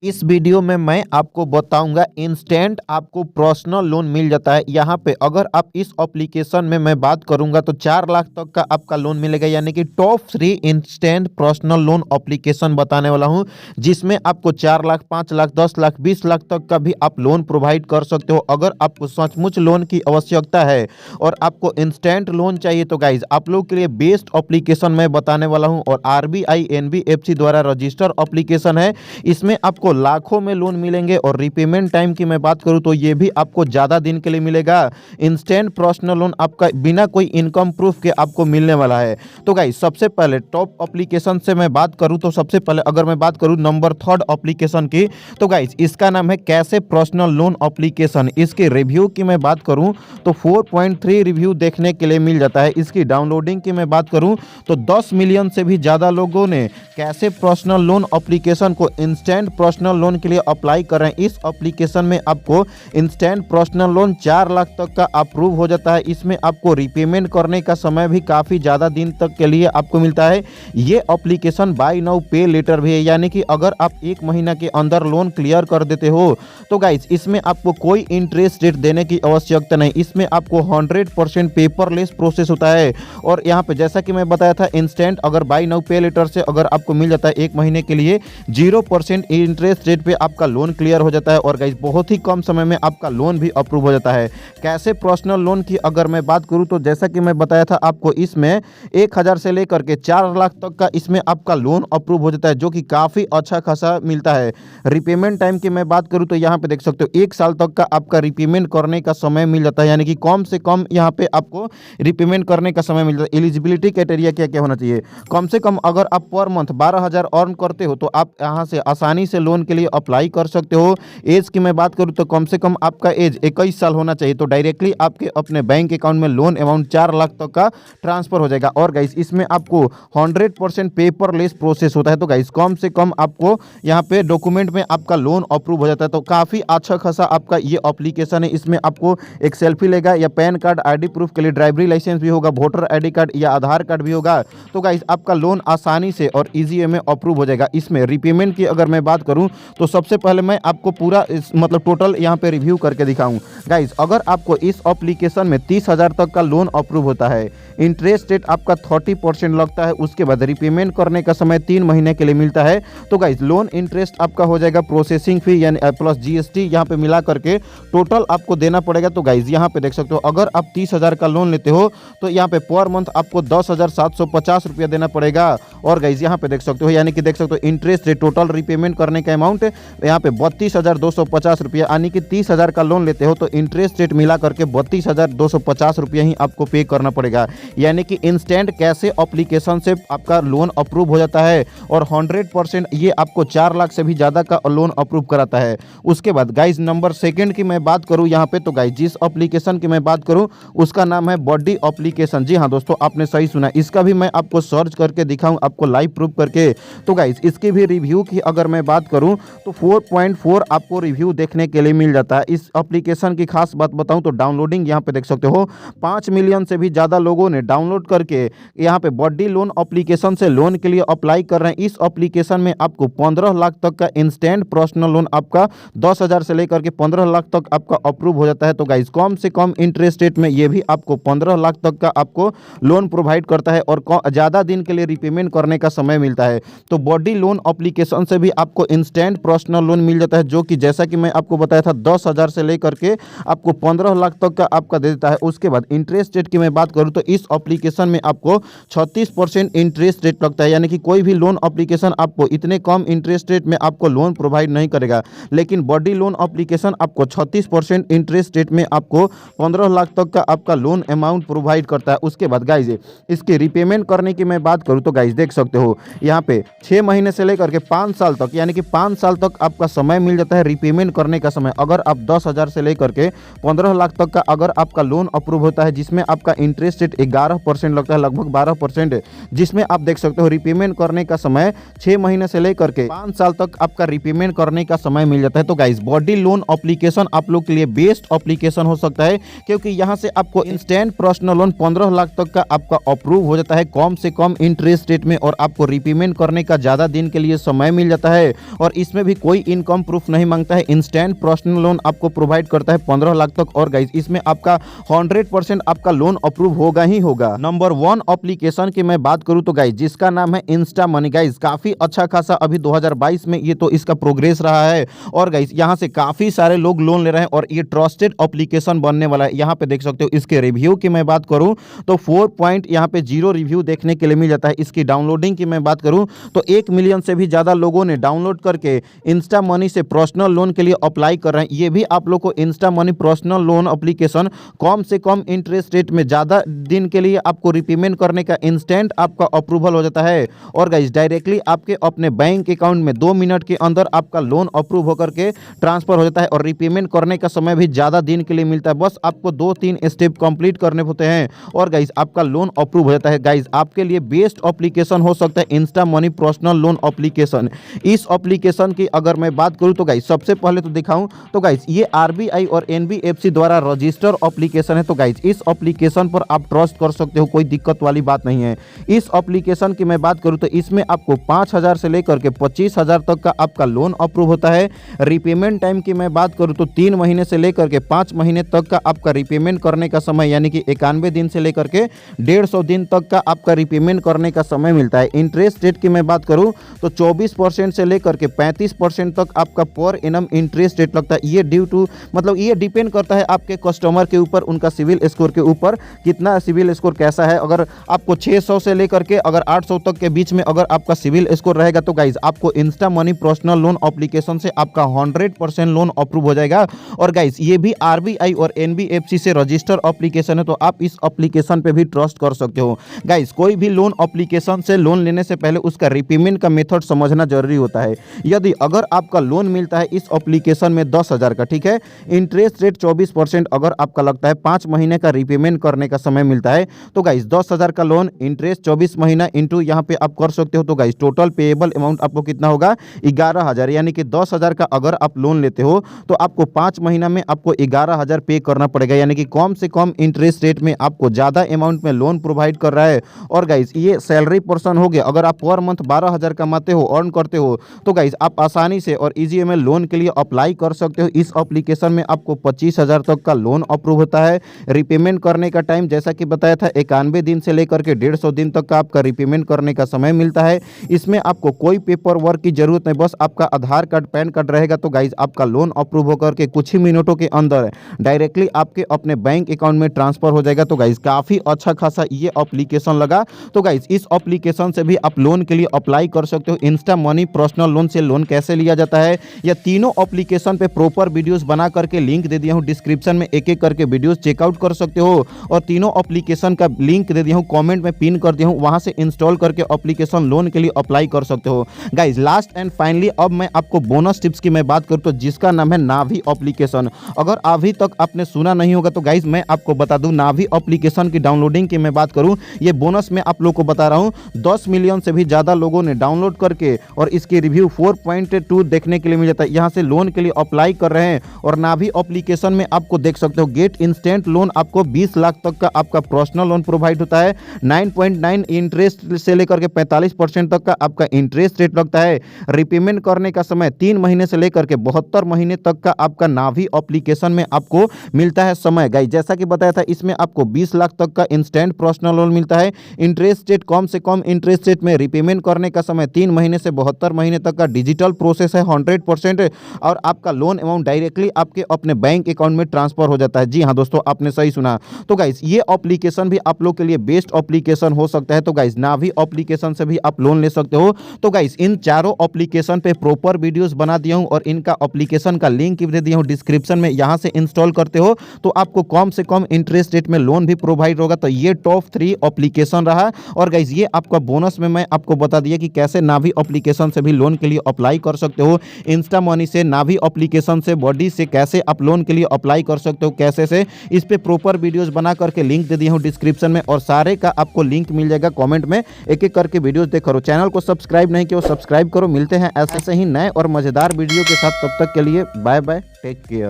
इस वीडियो में मैं आपको बताऊंगा इंस्टेंट आपको पर्सनल लोन मिल जाता है। यहाँ पे अगर आप इस एप्लीकेशन में मैं बात करूंगा तो 4 लाख तक का आपका लोन मिलेगा, यानी कि top 3 instant personal loan application बताने वाला हूँ, जिसमें आपको 4 लाख, 5 लाख, 10 लाख, 20 लाख तक का भी आप लोन प्रोवाइड कर सकते हो। अगर आपको सचमुच लोन की आवश्यकता है और आपको इंस्टेंट लोन चाहिए तो गाइज आप लोग के लिए बेस्ट एप्लीकेशन मैं बताने वाला हूँ। और RBI NBFC द्वारा रजिस्टर एप्लीकेशन है। इसमें आपको लाखों में लोन मिलेंगे और रिपेमेंट टाइम की मैं बात करूं तो ये भी आपको ज़्यादा दिन के लिए मिलेगा। इंस्टेंट पर्सनल लोन आपका बिना कोई इनकम प्रूफ के आपको मिलने वाला है। तो गाइस सबसे पहले टॉप एप्लीकेशन से मैं बात करूं तो सबसे पहले अगर मैं बात करूं नंबर 3 एप्लीकेशन की, तो गाइस इसका नाम है कैसे पर्सनल लोन एप्लीकेशन। इसके रिव्यू की मैं बात करूं तो 4.3 रिव्यू देखने के लिए मिल जाता है। इसकी डाउनलोडिंग की मैं बात करूं तो 10 मिलियन से भी ज़्यादा लोगों ने कैसे पर्सनल लोन एप्लीकेशन को इंस्टेंट पर्सनल लोन के लिए अप्लाई कर रहे हैं। इस एप्लीकेशन में आपको इंस्टेंट पर्सनल लोन 4 लाख तक का अप्रूव हो जाता है। इसमें आपको रिपेमेंट करने का समय भी काफ़ी ज़्यादा दिन तक के लिए आपको मिलता है। ये एप्लीकेशन बाय नाउ पे लेटर भी है, यानी कि अगर आप 1 महीना के अंदर लोन क्लियर कर देते हो तो गाइस इसमें आपको कोई इंटरेस्ट रेट देने की आवश्यकता नहीं। इसमें आपको 100% पेपरलेस प्रोसेस होता है। और यहाँ पे जैसा कि मैं बताया था, इंस्टेंट अगर बाय नाउ पे लेटर से अगर आपको मिल जाता है 1 महीने के लिए 0% इंटरेस्ट रेट पे आपका लोन क्लियर हो जाता है। और गाइस बहुत ही कम समय में आपका लोन भी अप्रूव हो जाता है। कैसे पर्सनल लोन की अगर मैं बात करूं तो जैसा कि मैं बताया था आपको, इसमें 1,000 से लेकर के 4 लाख तक का इसमें आपका लोन अप्रूव हो जाता है, जो कि काफ़ी अच्छा खासा मिलता है। रिपेमेंट टाइम की मैं बात करूं तो यहाँ पे देख सकते हो 1 साल तक का आपका रिपेमेंट करने का समय मिल जाता है, यानी कि कम से कम यहाँ पे आपको रिपेमेंट करने का समय मिल जाता है। एलिजिबिलिटी क्राइटेरिया क्या क्या होना चाहिए, कम से कम अगर आप पर मंथ 12,000 अर्न करते हो तो आप यहाँ से आसानी से लोन के लिए अप्लाई कर सकते हो। एज की मैं बात करूं तो कम से कम आपका एज 21 साल होना चाहिए, तो डायरेक्टली आपके अपने बैंक अकाउंट में लोन अमाउंट 4 लाख तक का ट्रांसफर हो जाएगा। और गाइस इसमें आपको 100% पेपरलेस प्रोसेस होता है। तो गाइस कम से कम आपको यहाँ पे डॉक्यूमेंट में आपका लोन अप्रूव हो जाता है। तो काफ़ी अच्छा खासा आपका ये एप्लीकेशन है। इसमें आपको एक सेल्फी लेगा या पैन कार्ड ID प्रूफ के लिए ड्राइवरी लाइसेंस भी होगा, वोटर ID कार्ड या आधार कार्ड भी होगा। तो गाइस आपका लोन आसानी से और ईजी वे में अप्रूव हो जाएगा। इसमें रिपेमेंट की अगर मैं बात करूं तो सबसे पहले मैं आपको पूरा मतलब टोटल यहाँ पे रिव्यू करके दिखाऊं। गाइस अगर आपको इस एप्लीकेशन में 30,000 तक का लोन अप्रूव होता है, इंटरेस्ट रेट आपका 30% लगता है, उसके बाद रिपेमेंट करने का समय 3 महीने के लिए मिलता है। तो गाइस लोन इंटरेस्ट आपका हो जाएगा प्रोसेसिंग फी यानी प्लस GST यहाँ पे मिला करके टोटल आपको देना पड़ेगा। तो गाइस यहाँ पे देख सकते हो अगर आप 30,000 का लोन लेते हो तो यहाँ पे पर मंथ आपको 10,750 रुपया देना पड़ेगा। और गाइस यहाँ पे देख सकते हो, यानी कि देख सकते हो इंटरेस्ट रेट टोटल रिपेमेंट करने का अमाउंट यहाँ पे 32,250 रुपया, यानी कि 30,000 का लोन लेते हो तो इंटरेस्ट रेट मिला करके 32,250 रुपया ही आपको पे करना पड़ेगा। यानी कि इंस्टेंट कैसे एप्लीकेशन से आपका लोन अप्रूव हो जाता है और 100% ये आपको 4 लाख से भी ज़्यादा का लोन अप्रूव कराता है। उसके बाद गाइज नंबर 2 की मैं बात करूँ यहाँ पे, तो गाइज जिस एप्लीकेशन की मैं बात करूँ उसका नाम है बॉडी एप्लीकेशन। जी हाँ दोस्तों, आपने सही सुना, इसका भी मैं आपको सर्च करके दिखाऊँ आपको लाइव प्रूफ करके। तो गाइज इसकी भी रिव्यू की अगर मैं बात करूं तो 4.4 आपको रिव्यू देखने के लिए मिल जाता है। इस एप्लीकेशन की खास बात बताऊं तो डाउनलोडिंग यहाँ पे देख सकते हो 5 मिलियन से भी ज़्यादा लोगों ने डाउनलोड करके यहाँ पे बॉडी लोन एप्लीकेशन से लोन के लिए अप्लाई कर रहे हैं। इस एप्लीकेशन में आपको 15 लाख तक का इंस्टेंट पर्सनल लोन आपका 10,000 से लेकर के 15 लाख तक आपका अप्रूव हो जाता है। तो गाइज कम से कम इंटरेस्ट रेट में ये भी आपको 15 लाख तक का आपको लोन प्रोवाइड करता है और ज़्यादा दिन के लिए रिपेमेंट करने का समय मिलता है। तो बॉडी लोन एप्लीकेशन से भी आपको इंस्टेंट पर्सनल लोन मिल जाता है, जो कि जैसा कि मैं आपको बताया था 10,000 से लेकर के आपको 15 लाख तक का आपका दे देता है। उसके बाद इंटरेस्ट रेट की मैं बात करूं तो इस एप्लीकेशन में आपको 36% इंटरेस्ट रेट लगता है, यानी कि कोई भी लोन एप्लीकेशन आपको इतने कम इंटरेस्ट रेट में आपको लोन प्रोवाइड नहीं करेगा। लेकिन बॉडी लोन एप्लीकेशन आपको 36% इंटरेस्ट रेट में आपको 15 लाख तक का आपका लोन अमाउंट प्रोवाइड करता है। उसके बाद गाइज इसकी रिपेमेंट करने की मैं बात करूँ तो गाइज देख सकते हो यहाँ पे 6 महीने से लेकर के 5 साल तक, यानी कि 5 साल तक आपका समय मिल जाता है रिपेमेंट करने का समय। अगर आप 10,000 से लेकर के 15 लाख तक का अगर आपका लोन अप्रूव होता है, जिसमें आपका इंटरेस्ट रेट 11% लगता है, लगभग 12%, जिसमें आप देख सकते हो रिपेमेंट करने का समय 6 महीने से लेकर के 5 साल तक आपका रिपेमेंट करने का समय मिल जाता है। तो गाइज बॉडी लोन एप्लीकेशन आप लोग के लिए बेस्ट एप्लीकेशन हो सकता है, क्योंकि यहाँ से आपको इंस्टेंट पर्सनल लोन 15 लाख तक का आपका अप्रूव हो जाता है कम से कम इंटरेस्ट रेट में, और आपको रिपेमेंट करने का ज़्यादा दिन के लिए समय मिल जाता है। और और इसमें भी कोई इनकम प्रूफ नहीं मांगता है। इंस्टेंट पर्सनल लोन आपको प्रोवाइड करता है 15 लाख तक। और गाइस इसमें आपका 100% आपका लोन अप्रूव होगा ही होगा। नंबर 1 एप्लीकेशन की मैं बात करूं तो गाइस जिसका नाम है इंस्टा मनी। गाइस काफी अच्छा खासा अभी 2022 में ये तो इसका प्रोग्रेस रहा है और गाइस यहां से काफी सारे लोग लोन ले रहे हैं और ये ट्रस्टेड एप्लीकेशन बनने वाला है। यहां पे देख सकते हो इसके रिव्यू की मैं बात करूं तो 4.0 रिव्यू देखने के लिए मिल जाता है। इसकी डाउनलोडिंग की मैं बात करूं तो 1 मिलियन से भी ज्यादा लोगों ने डाउनलोड करके इंस्टा मनी से पर्सनल लोन के लिए अप्लाई कर रहे हैं। ये भी आप लोग को insta money personal loan application कम से कम इंटरेस्ट रेट में ज्यादा दिन के लिए आपको रिपेमेंट करने का इंस्टेंट आपका अप्रूवल हो जाता है और गाइस डायरेक्टली आपके अपने बैंक अकाउंट में 2 मिनट के अंदर आपका लोन अप्रूव होकर के ट्रांसफर हो जाता है और रिपेमेंट करने का समय भी ज्यादा दिन के लिए मिलता है। बस आपको 2-3 स्टेप कंप्लीट करने होते हैं और गाइस आपका लोन अप्रूव हो जाता है। गाइस आपके लिए बेस्ट एप्लीकेशन हो सकता है Insta money personal loan application. इस एप्लीकेशन की अगर मैं बात करूं तो गाइस सबसे पहले तो दिखाऊं तो गाइस ये आरबीआई और एनबीएफसी द्वारा रजिस्टर एप्लीकेशन है। तो गाइस इस एप्लीकेशन पर आप ट्रस्ट कर सकते हो, कोई दिक्कत वाली बात नहीं है। इस एप्लीकेशन की मैं बात करूं तो इसमें आपको 5,000 से लेकर के 25,000 तक का आपका लोन अप्रूव होता है। रिपेमेंट टाइम की मैं बात करूं तो 3 महीने से लेकर के 5 महीने तक का आपका रिपेमेंट करने का समय यानी कि 91 दिन से लेकर के 150 दिन तक का आपका रिपेमेंट करने का समय मिलता है। इंटरेस्ट रेट की मैं बात करूं तो 24% से लेकर के 35% तक आपका पर एनम इंटरेस्ट रेट लगता है। ये ड्यू टू मतलब ये डिपेंड करता है आपके कस्टमर के ऊपर, उनका सिविल स्कोर के ऊपर, कितना सिविल स्कोर कैसा है। अगर आपको 600 से लेकर के अगर 800 तक के बीच में अगर आपका सिविल स्कोर रहेगा तो गाइज आपको Insta money personal loan application से आपका 100% लोन अप्रूव हो जाएगा। और गाइज ये भी आरबीआई और एनबीएफसी से रजिस्टर एप्लीकेशन है तो आप इस एप्लीकेशन पे भी ट्रस्ट कर सकते हो। गाइज कोई भी लोन एप्लीकेशन से लोन लेने से पहले उसका रिपेमेंट का मेथड समझना जरूरी होता है। यदि अगर आपका लोन मिलता है इस एप्लीकेशन में 10,000 का, ठीक है, इंटरेस्ट रेट 24% अगर आपका लगता है, 5 महीने का रिपेमेंट करने का समय मिलता है तो गाइज 10,000 का लोन इंटरेस्ट 24 महीना इंटू यहाँ पे आप कर सकते हो तो गाइज टोटल पेएबल अमाउंट आपको कितना होगा 11,000। यानी कि 10,000 का अगर आप लोन लेते हो तो आपको 5 महीना में आपको 11,000 पे करना पड़ेगा। यानी कि कम से कम इंटरेस्ट रेट में आपको ज़्यादा अमाउंट में लोन प्रोवाइड कर रहा है। और गाइज ये सैलरी पर्सन हो गया, अगर आप पर मंथ 12,000 कमाते हो, अर्न करते हो तो गाइज आप आसानी से और इजी में लोन के लिए अप्लाई कर सकते हो। इस एप्लीकेशन में आपको 25,000 तक का लोन अप्रूव होता है। रिपेमेंट करने का टाइम जैसा कि बताया था 91 दिन से लेकर के 150 दिन तक का आपका रिपेमेंट करने का समय मिलता है। इसमें आपको कोई पेपर वर्क की जरूरत नहीं, बस आपका आधार कार्ड, पैन कार्ड रहेगा तो गाइज आपका लोन अप्रूव होकर के कुछ ही मिनटों के अंदर डायरेक्टली आपके अपने बैंक अकाउंट में ट्रांसफर हो जाएगा। तो गाइज काफ़ी अच्छा खासा ये एप्लीकेशन लगा। तो गाइज इस एप्लीकेशन से भी आप लोन के लिए अप्लाई कर सकते हो। इंस्टा मनी पर्सनल लोन से लोन कैसे लिया जाता है या तीनों एप्लीकेशन पे प्रॉपर वीडियोस बना करके लिंक दे दिया हूँ डिस्क्रिप्शन में, एक-एक करके वीडियोस चेकआउट कर सकते हो। और तीनों एप्लीकेशन का लिंक दे दिया हूँ, कमेंट में पिन कर दिया हूँ, वहां से इंस्टॉल करके एप्लीकेशन लोन के लिए अप्लाई कर सकते हो। गाइज लास्ट एंड फाइनली अब मैं आपको बोनस टिप्स की मैं बात करूँ तो जिसका नाम है नाभी एप्लीकेशन। अगर अभी तक आपने सुना नहीं होगा तो गाइज मैं आपको बता दूं, नाभी एप्लीकेशन की डाउनलोडिंग की मैं बात करूं, ये बोनस में आप लोग को बता रहा हूं, 10 मिलियन से भी ज़्यादा लोगों ने डाउनलोड करके और इसके रिव्यू 4.2 देखने के लिए मिल जाता है। यहाँ से लोन के लिए अप्लाई कर रहे हैं और नाभी एप्लीकेशन में आपको देख सकते हो गेट इंस्टेंट लोन, आपको 20 लाख तक का आपका पर्सनल लोन प्रोवाइड होता है। 9.9 इंटरेस्ट से लेकर के 45% तक का आपका इंटरेस्ट रेट लगता है। रिपेमेंट करने का समय 3 महीने से लेकर के 72 महीने तक का आपका नाभी एप्लीकेशन में आपको मिलता है समय। गाइस जैसा कि बताया था इसमें आपको 20 लाख तक का इंस्टेंट पर्सनल लोन मिलता है। इंटरेस्ट रेट कम से कम इंटरेस्ट रेट में, रिपेमेंट करने का समय 3 महीने से 72 महीने तक का डिजिटल प्रोसेस है 100% और आपका लोन अमाउंट डायरेक्टली आपके अपने बैंक अकाउंट में ट्रांसफर हो जाता है। जी हाँ दोस्तों, आपने सही सुना। तो गाइस ये एप्लीकेशन भी आप लोग के लिए बेस्ट एप्लीकेशन हो सकता है। तो गाइस नाभी एप्लीकेशन से भी आप लोन ले सकते हो। तो गाइस इन चारों एप्लीकेशन पे प्रॉपर वीडियोस बना दिया हूं और इनका एप्लीकेशन का लिंक भी दे दिया हूं डिस्क्रिप्शन में, यहां से इंस्टॉल करते हो तो आपको कम से कम इंटरेस्ट रेट में लोन भी प्रोवाइड होगा। तो ये टॉप 3 एप्लीकेशन रहा। और गाइस ये आपका बोनस में मैं आपको बता दिया कि कैसे नाभी एप्लीकेशन से भी लोन के लिए अप्लाई कर सकते हो। इंस्टा मनी से, नाभी एप्लीकेशन से, बॉडी से कैसे आप लोन के लिए अप्लाई कर सकते हो, कैसे से, इस पे प्रॉपर वीडियोस बना करके लिंक दे दिया हूं डिस्क्रिप्शन में और सारे का आपको लिंक मिल जाएगा कमेंट में। एक-एक करके वीडियोस देख करो। चैनल को सब्सक्राइब नहीं किया सब्सक्राइब करो। मिलते हैं ऐसे ही नए और मजेदार वीडियो के साथ, तब तक के लिए बाय बाय, टेक केयर।